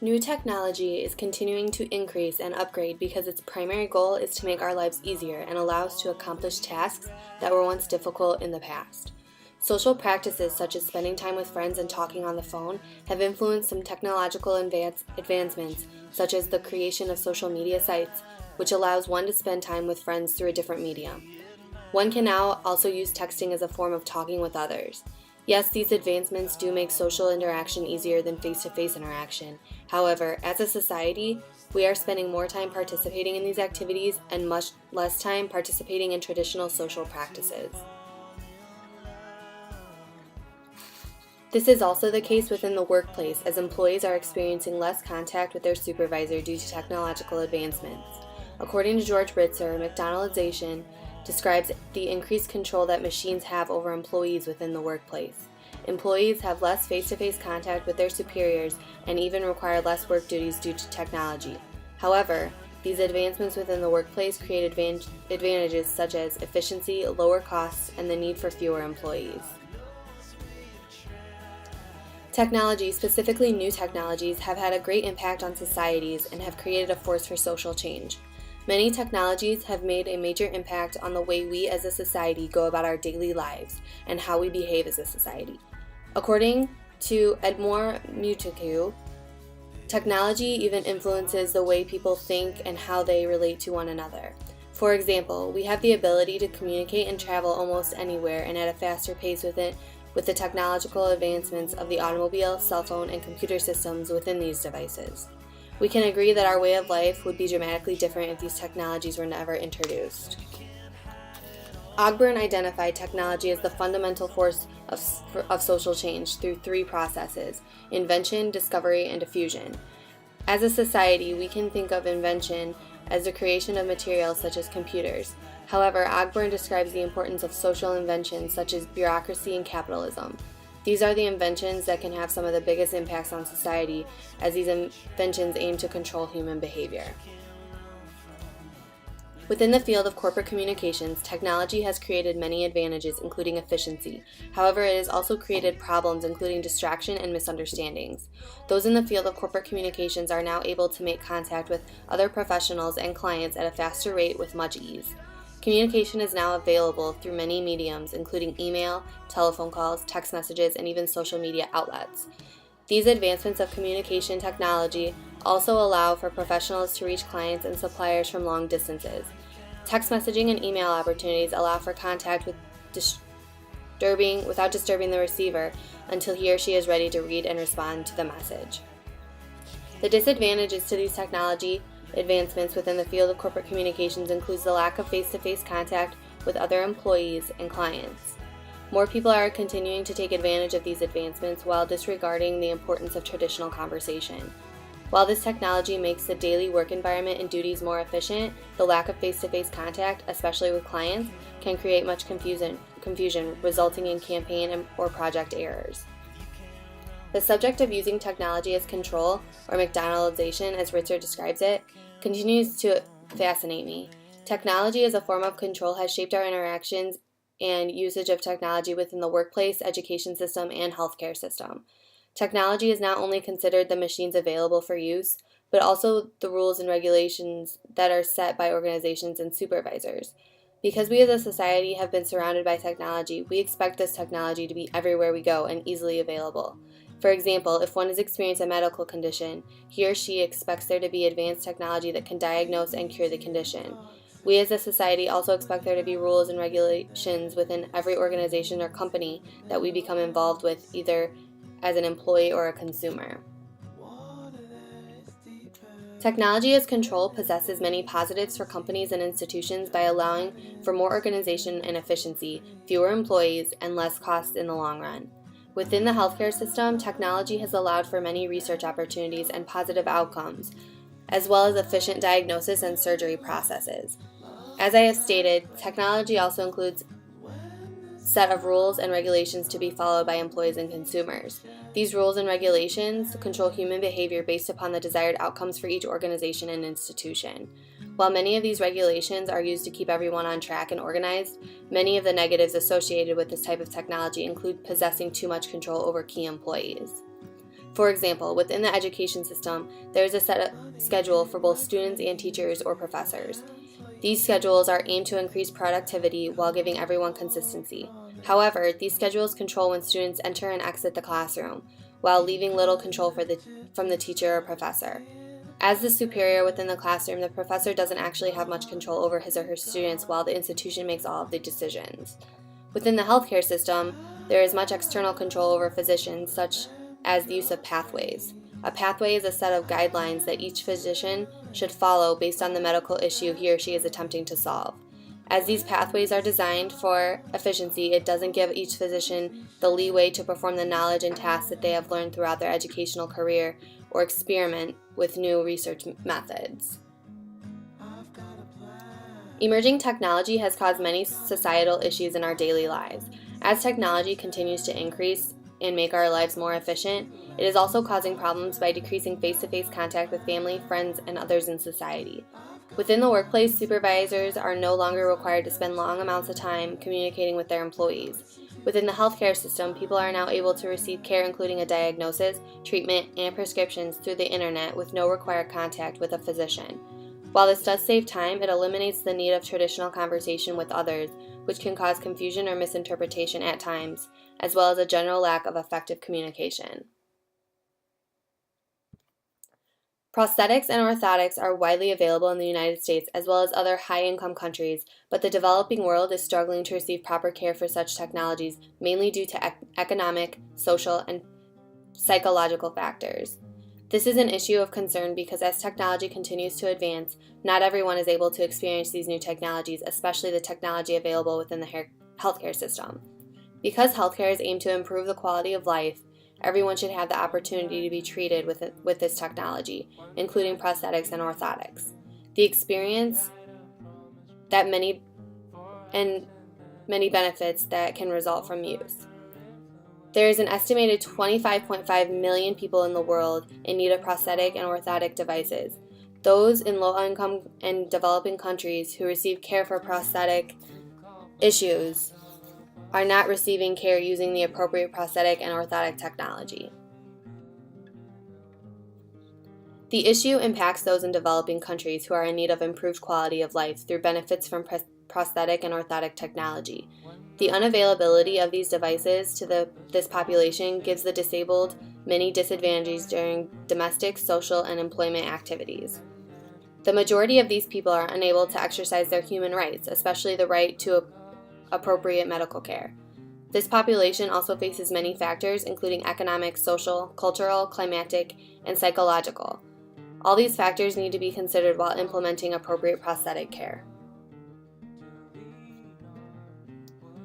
New technology is continuing to increase and upgrade because its primary goal is to make our lives easier and allow us to accomplish tasks that were once difficult in the past. Social practices such as spending time with friends and talking on the phone have influenced some technological advancements, such as the creation of social media sites, which allows one to spend time with friends through a different medium. One can now also use texting as a form of talking with others. Yes, these advancements do make social interaction easier than face-to-face interaction. However, as a society, we are spending more time participating in these activities and much less time participating in traditional social practices. This is also the case within the workplace, as employees are experiencing less contact with their supervisor due to technological advancements. According to George Ritzer, McDonaldization describes the increased control that machines have over employees within the workplace. Employees have less face-to-face contact with their superiors and even require less work duties due to technology. However, these advancements within the workplace create advantages such as efficiency, lower costs, and the need for fewer employees. Technology, specifically new technologies, have had a great impact on societies and have created a force for social change. Many technologies have made a major impact on the way we as a society go about our daily lives and how we behave as a society. According to Edmore Mutiku, technology even influences the way people think and how they relate to one another. For example, we have the ability to communicate and travel almost anywhere and at a faster pace with the technological advancements of the automobile, cell phone, and computer systems within these devices. We can agree that our way of life would be dramatically different if these technologies were never introduced. Ogburn identified technology as the fundamental force of social change through three processes: invention, discovery, and diffusion. As a society, we can think of invention as the creation of materials such as computers. However, Ogburn describes the importance of social inventions such as bureaucracy and capitalism. These are the inventions that can have some of the biggest impacts on society, as these inventions aim to control human behavior. Within the field of corporate communications, technology has created many advantages, including efficiency. However, it has also created problems, including distraction and misunderstandings. Those in the field of corporate communications are now able to make contact with other professionals and clients at a faster rate with much ease. Communication is now available through many mediums, including email, telephone calls, text messages, and even social media outlets. These advancements of communication technology also allow for professionals to reach clients and suppliers from long distances. Text messaging and email opportunities allow for contact without disturbing the receiver until he or she is ready to read and respond to the message. The disadvantages to these technology advancements within the field of corporate communications includes the lack of face-to-face contact with other employees and clients. More people are continuing to take advantage of these advancements while disregarding the importance of traditional conversation. While this technology makes the daily work environment and duties more efficient, the lack of face-to-face contact, especially with clients, can create much confusion, resulting in campaign or project errors. The subject of using technology as control, or McDonaldization as Ritzer describes it, continues to fascinate me. Technology as a form of control has shaped our interactions and usage of technology within the workplace, education system, and healthcare system. Technology is not only considered the machines available for use, but also the rules and regulations that are set by organizations and supervisors. Because we as a society have been surrounded by technology, we expect this technology to be everywhere we go and easily available. For example, if one has experienced a medical condition, he or she expects there to be advanced technology that can diagnose and cure the condition. We as a society also expect there to be rules and regulations within every organization or company that we become involved with, either as an employee or a consumer. Technology as control possesses many positives for companies and institutions by allowing for more organization and efficiency, fewer employees, and less costs in the long run. Within the healthcare system, technology has allowed for many research opportunities and positive outcomes, as well as efficient diagnosis and surgery processes. As I have stated, technology also includes set of rules and regulations to be followed by employees and consumers. These rules and regulations control human behavior based upon the desired outcomes for each organization and institution. While many of these regulations are used to keep everyone on track and organized, many of the negatives associated with this type of technology include possessing too much control over key employees. For example, within the education system, there is a set schedule for both students and teachers or professors. These schedules are aimed to increase productivity while giving everyone consistency. However, these schedules control when students enter and exit the classroom, while leaving little control from the teacher or professor. As the superior within the classroom, the professor doesn't actually have much control over his or her students, while the institution makes all of the decisions. Within the healthcare system, there is much external control over physicians, such as the use of pathways. A pathway is a set of guidelines that each physician should follow based on the medical issue he or she is attempting to solve. As these pathways are designed for efficiency, it doesn't give each physician the leeway to perform the knowledge and tasks that they have learned throughout their educational career or experiment with new research methods. Emerging technology has caused many societal issues in our daily lives. As technology continues to increase and make our lives more efficient, it is also causing problems by decreasing face-to-face contact with family, friends, and others in society. Within the workplace, supervisors are no longer required to spend long amounts of time communicating with their employees. Within the healthcare system, people are now able to receive care including a diagnosis, treatment, and prescriptions through the internet with no required contact with a physician. While this does save time, it eliminates the need of traditional conversation with others, which can cause confusion or misinterpretation at times, as well as a general lack of effective communication. Prosthetics and orthotics are widely available in the United States as well as other high-income countries, but the developing world is struggling to receive proper care for such technologies, mainly due to economic, social, and psychological factors. This is an issue of concern because as technology continues to advance, not everyone is able to experience these new technologies, especially the technology available within the healthcare system. Because healthcare is aimed to improve the quality of life, everyone should have the opportunity to be treated with this technology, including prosthetics and orthotics. The experience that many benefits that can result from use. There is an estimated 25.5 million people in the world in need of prosthetic and orthotic devices. Those in low-income and developing countries who receive care for prosthetic issues are not receiving care using the appropriate prosthetic and orthotic technology. The issue impacts those in developing countries who are in need of improved quality of life through benefits from prosthetic and orthotic technology. The unavailability of these devices to this population gives the disabled many disadvantages during domestic, social, and employment activities. The majority of these people are unable to exercise their human rights, especially the right to appropriate medical care. This population also faces many factors, including economic, social, cultural, climatic, and psychological. All these factors need to be considered while implementing appropriate prosthetic care.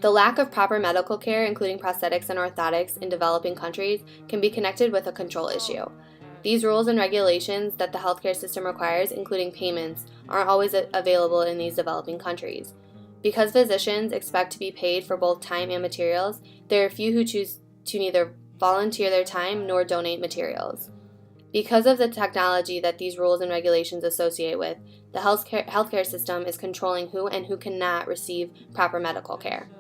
The lack of proper medical care, including prosthetics and orthotics, in developing countries can be connected with a control issue. These rules and regulations that the healthcare system requires, including payments, aren't always available in these developing countries. Because physicians expect to be paid for both time and materials, there are few who choose to neither volunteer their time nor donate materials. Because of the technology that these rules and regulations associate with, the healthcare system is controlling who and who cannot receive proper medical care.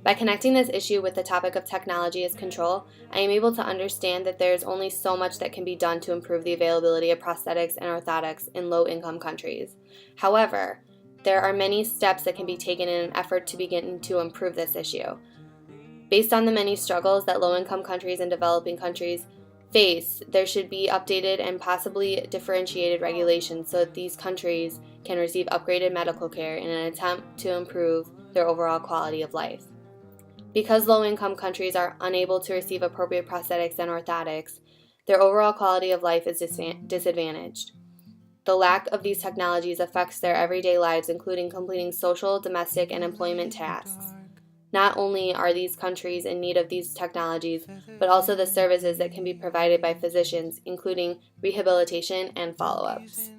By connecting this issue with the topic of technology as control, I am able to understand that there is only so much that can be done to improve the availability of prosthetics and orthotics in low-income countries. However, there are many steps that can be taken in an effort to begin to improve this issue. Based on the many struggles that low-income countries and developing countries face, there should be updated and possibly differentiated regulations so that these countries can receive upgraded medical care in an attempt to improve their overall quality of life. Because low-income countries are unable to receive appropriate prosthetics and orthotics, their overall quality of life is disadvantaged. The lack of these technologies affects their everyday lives, including completing social, domestic, and employment tasks. Not only are these countries in need of these technologies, but also the services that can be provided by physicians, including rehabilitation and follow-ups.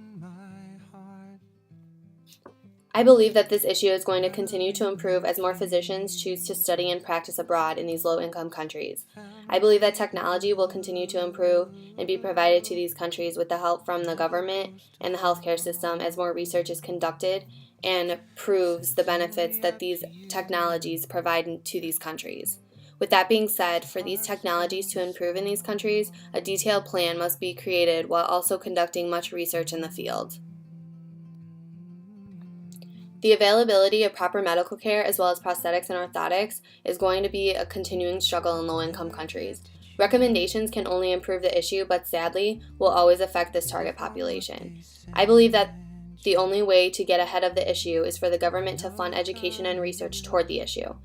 I believe that this issue is going to continue to improve as more physicians choose to study and practice abroad in these low-income countries. I believe that technology will continue to improve and be provided to these countries with the help from the government and the healthcare system as more research is conducted and proves the benefits that these technologies provide to these countries. With that being said, for these technologies to improve in these countries, a detailed plan must be created while also conducting much research in the field. The availability of proper medical care as well as prosthetics and orthotics is going to be a continuing struggle in low-income countries. Recommendations can only improve the issue, but sadly will always affect this target population. I believe that the only way to get ahead of the issue is for the government to fund education and research toward the issue.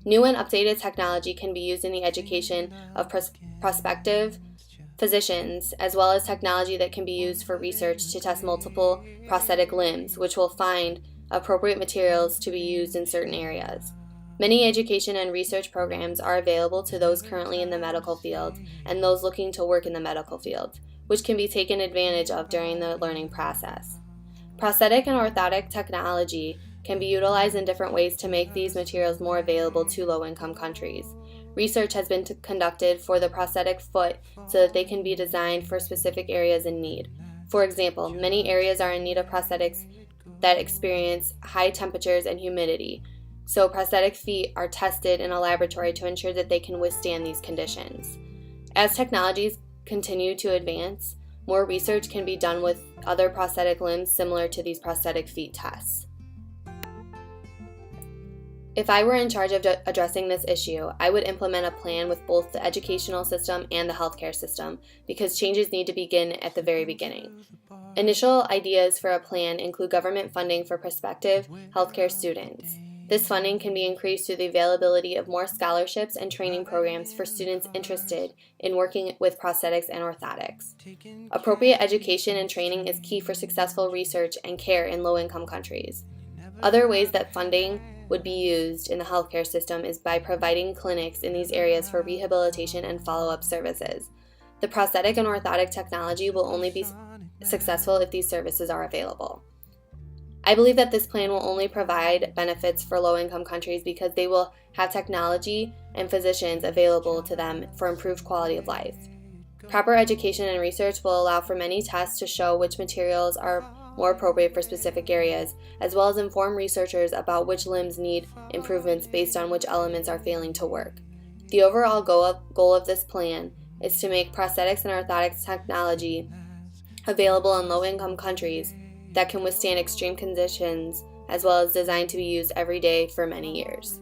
New and updated technology can be used in the education of prospective physicians, as well as technology that can be used for research to test multiple prosthetic limbs, which will find appropriate materials to be used in certain areas. Many education and research programs are available to those currently in the medical field and those looking to work in the medical field, which can be taken advantage of during the learning process. Prosthetic and orthotic technology can be utilized in different ways to make these materials more available to low-income countries. Research has been conducted for the prosthetic foot so that they can be designed for specific areas in need. For example, many areas are in need of prosthetics that experience high temperatures and humidity, so prosthetic feet are tested in a laboratory to ensure that they can withstand these conditions. As technologies continue to advance, more research can be done with other prosthetic limbs similar to these prosthetic feet tests. If I were in charge of addressing this issue, I would implement a plan with both the educational system and the healthcare system, because changes need to begin at the very beginning. Initial ideas for a plan include government funding for prospective healthcare students. This funding can be increased through the availability of more scholarships and training programs for students interested in working with prosthetics and orthotics. Appropriate education and training is key for successful research and care in low-income countries. Other ways that funding would be used in the healthcare system is by providing clinics in these areas for rehabilitation and follow-up services. The prosthetic and orthotic technology will only be successful if these services are available. I believe that this plan will only provide benefits for low-income countries because they will have technology and physicians available to them for improved quality of life. Proper education and research will allow for many tests to show which materials are more appropriate for specific areas, as well as inform researchers about which limbs need improvements based on which elements are failing to work. The overall goal of this plan is to make prosthetics and orthotics technology available in low-income countries that can withstand extreme conditions, as well as designed to be used every day for many years.